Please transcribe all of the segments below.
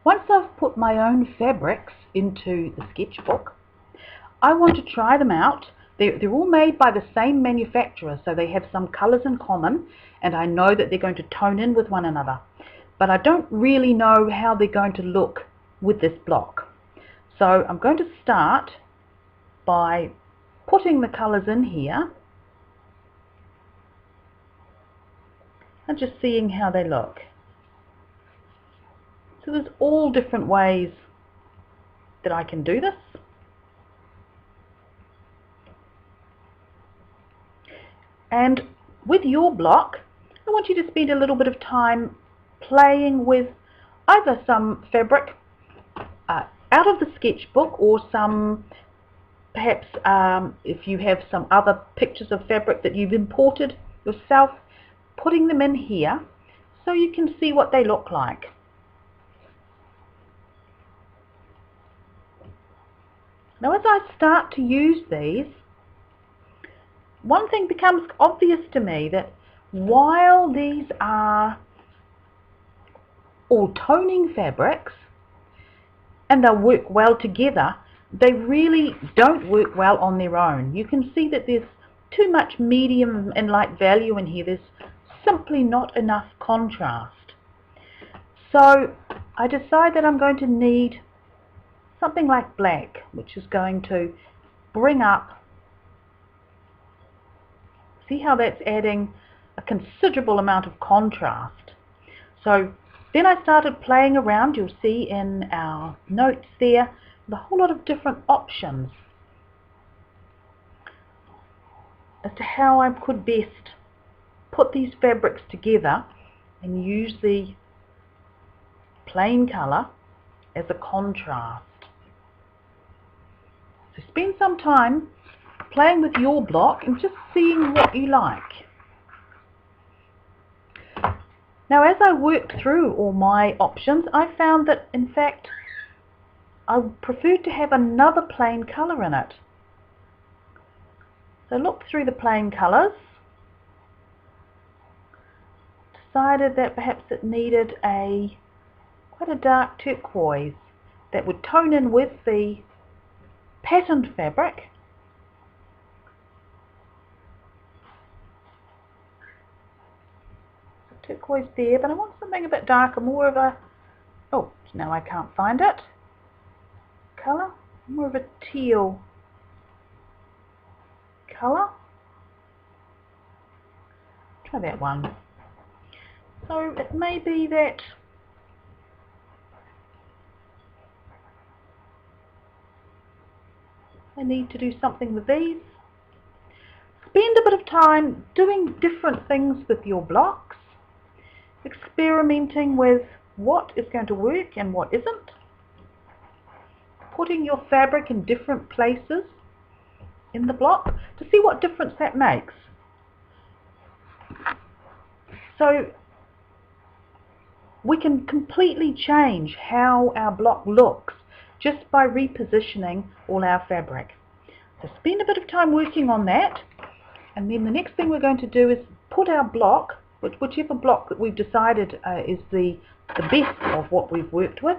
Once I've put my own fabrics into the sketchbook, I want to try them out. They're all made by the same manufacturer, so they have some colours in common, and I know that they're going to tone in with one another. But I don't really know how they're going to look with this block. So I'm going to start by putting the colours in here and just seeing how they look. So there's all different ways that I can do this. And with your block, I want you to spend a little bit of time playing with either some fabric out of the sketchbook, or some, perhaps if you have some other pictures of fabric that you've imported yourself, putting them in here so you can see what they look like. Now as I start to use these, one thing becomes obvious to me, that while these are all toning fabrics and they'll work well together, they really don't work well on their own. You can see that there's too much medium and light value in here. There's simply not enough contrast. So I decide that I'm going to need something like black, which is going to bring up, see how that's adding a considerable amount of contrast. So then I started playing around. You'll see in our notes there with a whole lot of different options as to how I could best put these fabrics together and use the plain colour as a contrast. So spend some time playing with your block and just seeing what you like. Now as I worked through all my options, I found that in fact I preferred to have another plain colour in it. So looked through the plain colours, decided that perhaps it needed quite a dark turquoise that would tone in with the patterned fabric. Turquoise there, but I want something a bit darker, more of a, oh, now I can't find it, colour, more of a teal colour. Try that one. So it may be that I need to do something with these. Spend a bit of time doing different things with your blocks, experimenting with what is going to work and what isn't, putting your fabric in different places in the block to see what difference that makes. So we can completely change how our block looks just by repositioning all our fabric. So spend a bit of time working on that, and then the next thing we're going to do is put our block, whichever block that we've decided is the best of what we've worked with,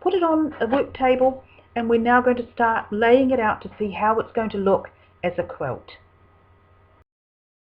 put it on a work table, and we're now going to start laying it out to see how it's going to look as a quilt.